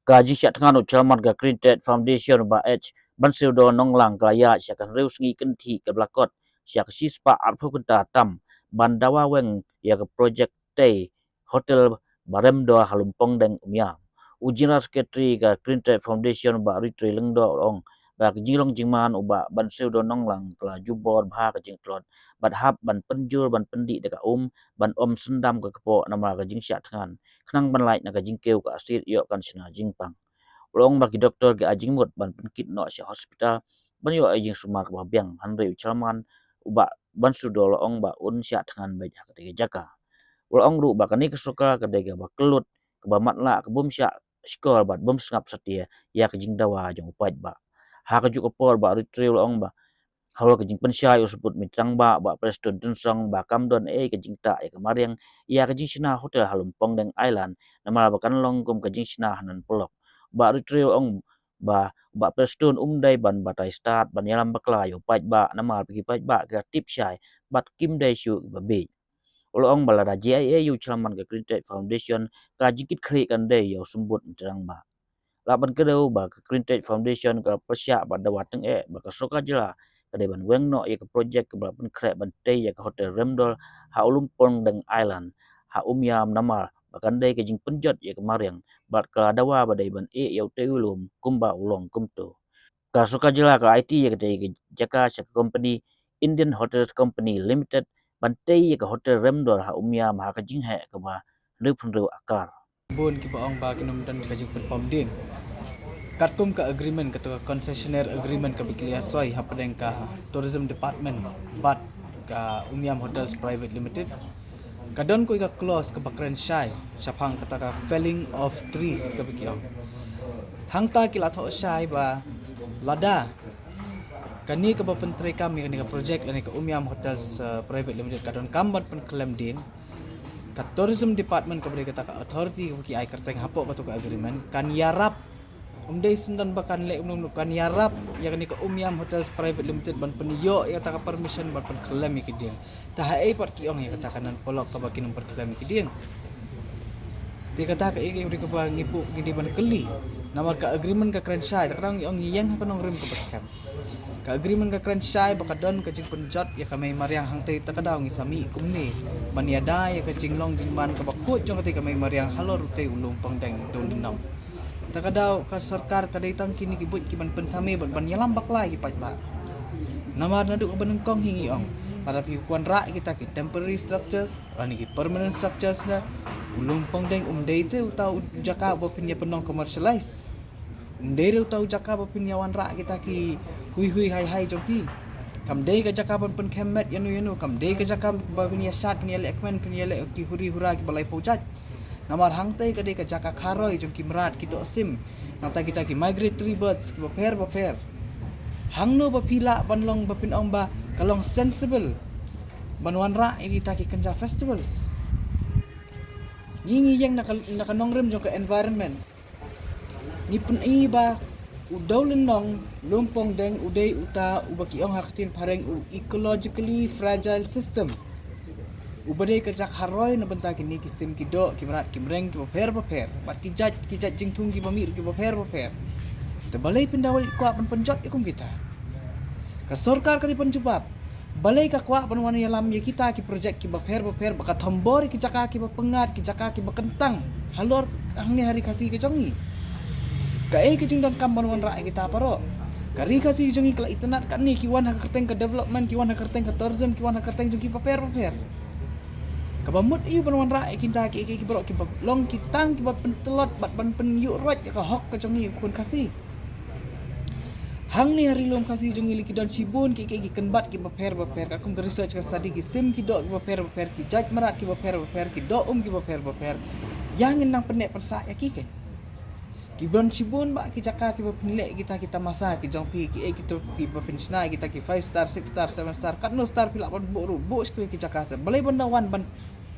Kaji syak tengah no Chairman ka Green Trade Foundation ba H Bansil do nonglang klaya syak kan reus ngi kenti ke blakot syak sispa arpu kenta tam bandawa weng ya ke project tay hotel barem do halumpong deng umya ujina secretary ka Green Trade Foundation ba ritri leng do ong ba jinglong jingman uba Bansil do nonglang kla jubor bha ka jingklot bat hap ban penjur ban pendi deka ban sendam ke kepo nama ka jing syak tengan knang ban lai na ka jingkeu ka asit yo kan sina jingpang ulong bagi doktor ga ajing mut ban penkit no sya hospital ban yo ajing sumar ka biang hanre ucalman uba ban sudol ong ba un sya tengan baja ka tege jaka ulong ru ba kani kesuka ka dege ba kelut ke ba matla ke bum sya skor bat bum sngap satia ya ke jing dawa jong upat ba ha ka juk opor ba ritril ong ba haul ke jing pensya yo sebut mitrang ba preston tensong ba kamdon ke jing ta ya kemarin ya ke jing sina hotel halumpong deng island nama ba kan long kum ke jing sina hanan polok ba ritril ong ba preston dai ban batai start ban yalam bakla yo paj ba nama pergi paj ba ke tip syai bat kim dai syu ba be ulo ong bala da jia yu chairman ke Green Trade Foundation ka jikit khri kan dai yo sembut mitrang ba laban kedau ba ke Green Trade Foundation ka persya ba da wateng ba ka soka jela kadai ban weng no ya ke project ke ban krek ban tei ya ke hotel Remdol ha ulumpong deng island ha umyam nama bahkan dai ke jing penjot ya ke mariang bat ka dawa ba dai ban ya tei ulum kumba ulong kumto ka soka jela ka IT ya ke dai ke jaka sya company Indian Hotels Company Limited ban tei ya ke hotel Remdol ha umyam ha ke jing he ke ba lu pun akar Bun ki baong ba kinum dan kajik perform din. Katkum ka agreement ka concessionaire agreement ka bikili asoi hapadeng ka tourism department bat ka Umyam Hotels Private Limited. Kadon ko ka clause ka bakren syai syapang kata ka felling of trees ka bikiong. Hangta kila tho syai ba lada kani ka ba pentri kami kani ka project ani ka Umyam Hotels Private Limited kadon kambat pen claim din ka tourism department ka beri kata ka authority ki ai kerteng hapok ka tu ka agreement kan yarap umdai sendan bakan le kan yarap ya kan ka Umyam Hotels Private Limited ban peniyo ya kata ka permission ban pen claim ki dia ta hai pat ki ong ya kata kanan polok ka bakin per claim ki dia dia kata ka iki beri ka ba ngipu gidi ban keli namar ka agreement ka kran syai kadang ong yang ka nong rim ka bascam ka agreement ka kran syai bakadon ka jing penjat ya kamay mariang hangtay takadaw ngi sami kumni maniada ya ka jinglong jingman ka bakut jong kati kamay mariang halor utay ulong pangdeng don dinam takadaw ka sarkar kadaitang kini kibut kiban pentame ban yalam bakla ki patba namar nadu ka banengkong hingi ong para pikuan ra kita ki temporary structures ani ki permanent structures na ulong pangdeng umday te utau jaka bo pinya penong commercialize Ndere utau jaka ba pinyawan ra kita ki hui hai joki kam dei ka jaka pen kemet yanu kam dei ka jaka ba pinya shat pinya lekmen pinya le ki huri hura ki balai pujat namar hangtai ka dei ka jaka kharoi joki merat ki do sim nata kita ki migratory birds ki ba per hangno ba pila banlong ba pinong ba kalong sensible banwan ra kita ki kenja festivals ngingi yang nakanongrem jong ka environment ni pun iba udaw lenong lumpong deng uday uta ubaki ong hakatin pareng ecologically fragile system ubade ka jak haroy na banta kini kisim kido kimrat kimreng ki paper bat kijat jingtung ki bamir ki paper te balay pendawal ko apan penjot ikum kita ka sarkar ka di penjubab balay ka kwa panwan yalam ya kita ki project ki paper baka thombor ki jaka ki pengat ki jaka ki bakentang halor angni hari kasih ke jongi kai ke jingdan kamban wan ra kita paro kari kasi jongi kala itanat kan ni kiwan ha kerteng ke development kiwan ha kerteng ke tourism kiwan ha kerteng jongi paper kabamut iu ban ra kita ki bro ki long ki tang ki pentelot bat ban pen yu rot ka hok ke jongi kun kasi hang ni hari lom kasi jongi likidan sibun ki kenbat ki paper ka kum research ka study ki sim ki do ki paper ki jaj marat ki paper ki do ki paper yang nang penek persa ya ki Kibon sibun ba kijaka ki pinilek kita masa ki jong pi ki kita pi pinchna kita ki 5 star 6 star 7 star kat no star pila ban boru bo ki kijaka se balai banda wan ban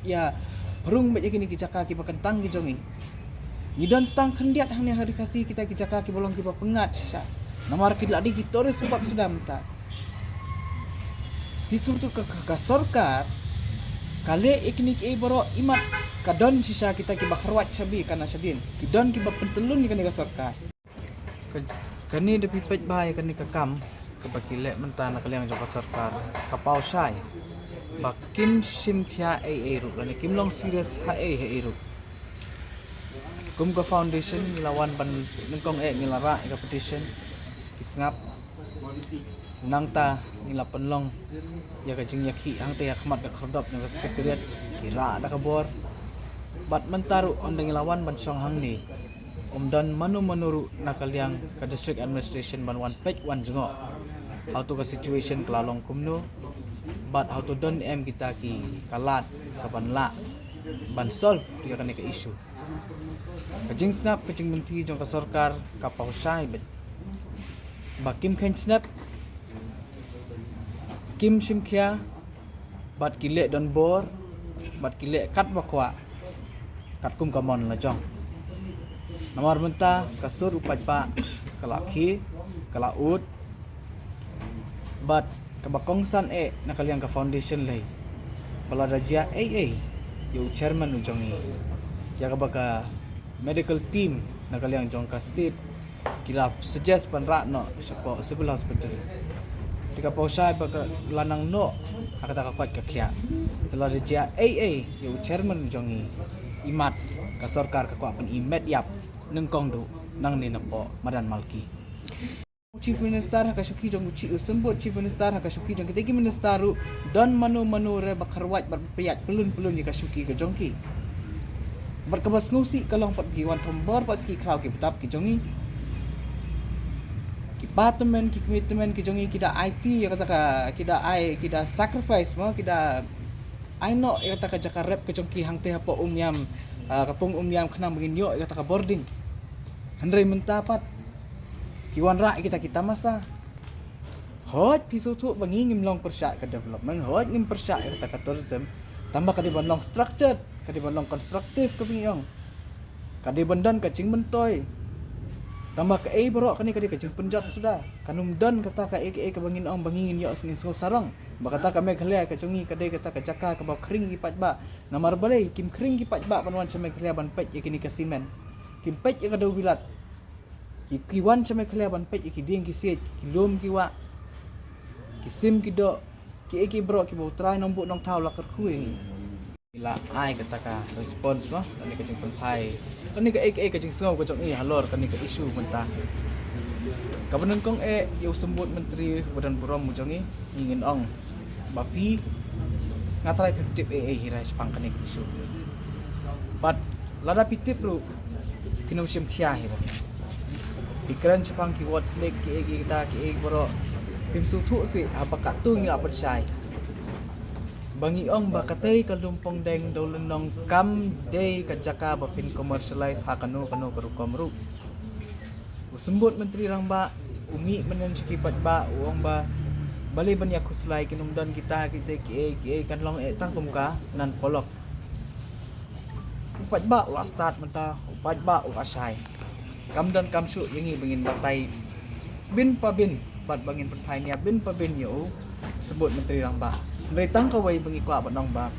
ya rung be kini kijaka ki bakentang ki jongi idon stang khendiat hang hari kasi kita kijaka ki bolong ki pengat sya namar ki ladi ki toris sebab sudah minta disuruh ke sarkar Kali ikni ki boro imat kadon sisa kita ki bakharwat sabi kana sadin. Kidon ki pentelun ni kani sarkar. Kani de pipet bai kani kakam kebakile mentana kaliang joko sarkar kapau sai. Bakim sim kya ru lani kim long serious ha ru. Kum ka foundation nilawan ban nengkong nilara ka petition kisngap nangta nila penlong ya kajing yaki ang te yakmat ka kordop ng sekretariat kira ada kabor bat mentaru ondeng lawan ban song hang ni dan manu menuru nakaliang ka district administration ban one page one jengo how to ka situation kelalong kumno bat how to don kita ki kalat ka banla ban solve dia kan ka issue kajing snap kajing menteri jong ka sarkar ka pausay bakim khen snap Kim Simkia bat kile don bor bat kile kat bakwa kat kum kamon la jong nomor menta kasur upat pa kalaki kalaud bat kabakongsan nakaliang ka foundation lay baladaja yu chairman ujong ni ya kabaka medical team nakaliang jong ka state kila suggest panra no sa civil hospital tika pausay baka lanang no akata kakwat kakya tela reja yu chairman jongi imat ka sarkar ka pan imet yap nengkong do nang ni napo madan malki chief minister hakasuki jong uci sembut chief minister hakasuki jong kitagi ministeru don manu re bakharwat berpiyat pelun yakasuki ka jongki berkebas ngusi kalong pat giwan tombor pas ki kraw ki betap ki jongi department ki commitment ki jongi kita IT ya kata ka kita sacrifice mo kita no ya kata ka jaka rep ke jongki hang teh po umyam kapung umyam kenang begin yo ya kata ka boarding handre mentapat kiwan ra kita masa hot pisu tu bangi ngimlong persyak ke development hot ngim persyak ya kata ka tourism tambah ka di long structured ka di long constructive ka bingong ka di bandan ka cing mentoy tambah ke bro kani kadi kajing penjat sudah kanum don kata ka ke bangin ong bangin yo sing sarang bakata ka meghalya ka chungi kadai kata ka jaka ka ba kring ki patba namar balai kim kring ki patba panwan sa meghalya ban pet kini ka simen kim pet ka daw bilat ki wan sa meghalya ban pet ki ding ki sit ki lum ki wa ki sim ki do ki bro ki bo try nong bu nong taw la kar kui ila ai kata ka response mo kani kajing penpai kani ka kajing sengaw ka jong halor kani ka issue mentah kabanan kong yu sembut menteri badan burom mujong ingin ong bapi ngatrai pitip hirai sepang kani ka issue but lada pitip lu kinom sim khia hira pikiran sepang ki what's like ki kita ki boro pim su thu si apaka tu ngi apa sai bangi ong bakatay kalumpong deng dolenong kam day kajaka bapin commercialize hakano karukamru usembut menteri rang ba umi menen sikipat ba uong ba bali ban yakuslay kinumdan kita ki kan long tangkum ka nan polok upat ba wa start menta upat ba wa asay kamdan kamsu yangi bangin batay bin bat bangin penpai niya bin yo sebut menteri rang ba Meritang kaway bangi kwa banong ba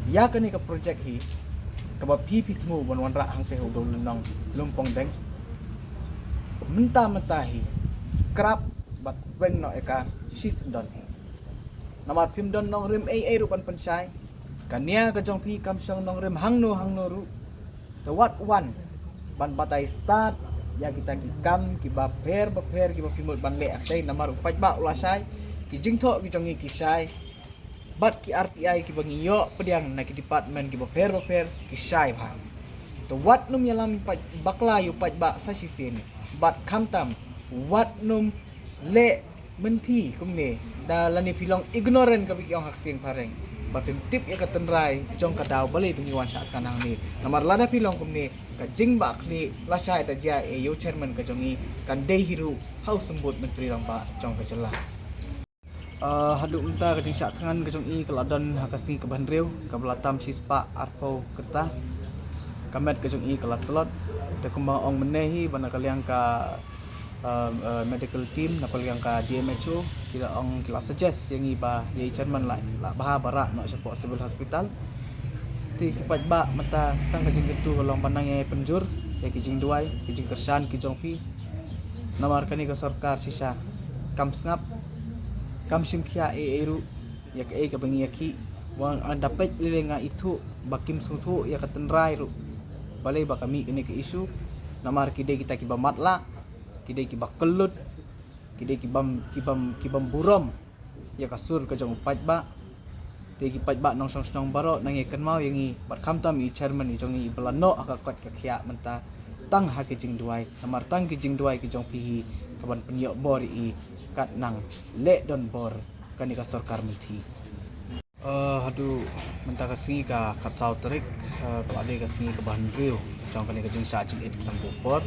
ya kani ka project hi kabab pitmu banwan ra hang te hudol nong lumpong deng menta hi scrap bat weng no eka sis don namat pim don nong rim rupan pensai kania ka jong pi kam song nong rim hang no ru the what one ban batai start ya kita ki kam ki baper ki bapimut ban le aktai namar upat ba ulasai ki jingtho ki jongi ki sai bat ki RTI ki bangi yo pediang na ki department ki baper ki sai bha to wat num yalam bakla yu pat ba sa sisin bat kamtam wat num le menti kumne da lani pilong ignorant ka bikyong haktin pareng batim tip ya katenrai jong kadaw bali bingiwan sa kanang ni namar lada pilong kumne ka jing ba kli lasai da ja yo chairman ka jongi kan dei hiru hau sembut menteri rang ba jong ka jela haduk minta kajing syak tangan kajong keladon hakasi ke bandriu ke belatam sispa arpo kerta kamet kajong kelat telot te kumbang ong menehi bana kaliang ka medical team na yang ka DMHO kila ang kila suggest yang iba yai chairman la baha barak nak support civil hospital ti kipat ba mata tang kajing gitu kalau pandang yai penjur ya kijing duai kijing kersan kijong pi namarkan ni ka sarkar sisa kam snap kam simkhia eru ya ka ka bangi yaki wang dapat lilenga itu bakim sungtu ya ka tenrai ru balai ba kami kini ke isu namar kide kita kiba matla kide kiba kelut kide kibam burom ya kasur ke jong pajba te ki pajba nong song baro nang ikan mau yang i bat khamtam i chairman i jong i belano aka kwat ka khia menta tang ha ki jing duai namar tang ki jing duai ki jong pi kaban penyok bor i kat nang le don bor kan ka sarkar milthi hadu menta ka singi ka karsau terik ka ade ka singi ka ban riu jong kan ka jing sa jing et kan bor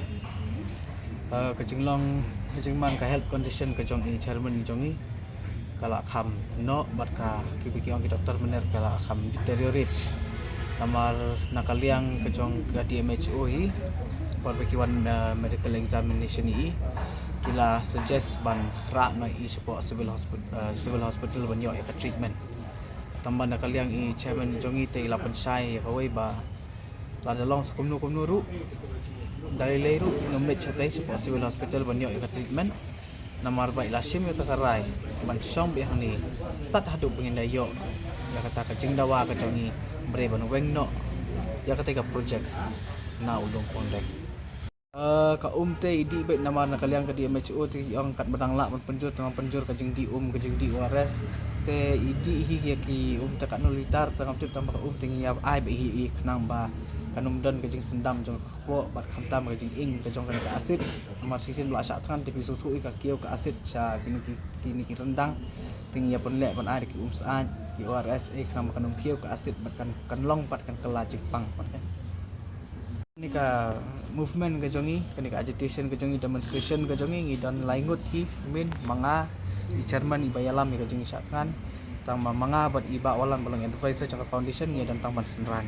ka jinglong ka jingman ka health condition ka jong i chairman jong i kala kham no bat ka ki ong ki doktor bener kala kham deteriorate namar nakaliang ka jong ka DMHO hi par wan medical examination i kila suggest ban ra na i support civil hospital ban yo ka treatment tamban nakaliang i chairman jong i te ila pensai ka wei ba la dalong kumnu ru dari leru nomlet chatai support civil hospital banyo ka treatment namar ba ilasim yo takarai man som bi hani tat hadu pengin dayo ya kata ka jingdawa ka jongi bre ban weng no ya kata ka project na ulung pondek ka te idi bet namar nakaliang ka DMHO ti ang kat badang la man penjur tang penjur ka jing di ka jing di wares te idi hi ki ta ka nulitar tang tip tang ka ting ya ai be hi kanang ba kanum dan kajing sendam jong ko bat khamtam kajing ing kajong ka asid amar sisin la sha than tipi su thu ka kieu ka asid sha kini ki rendang ting ya pon le ban ai ki sa ki ORS kanam kanum kieu ka asid bat kan long bat kan kala jipang bat ni ka movement kajongi kani ka agitation kajongi demonstration kajongi dan laingut hi min manga i chairman i bayalam i kajongi sha than tang manga bat iba walam balang advisor jong foundation ni dan tang ban senran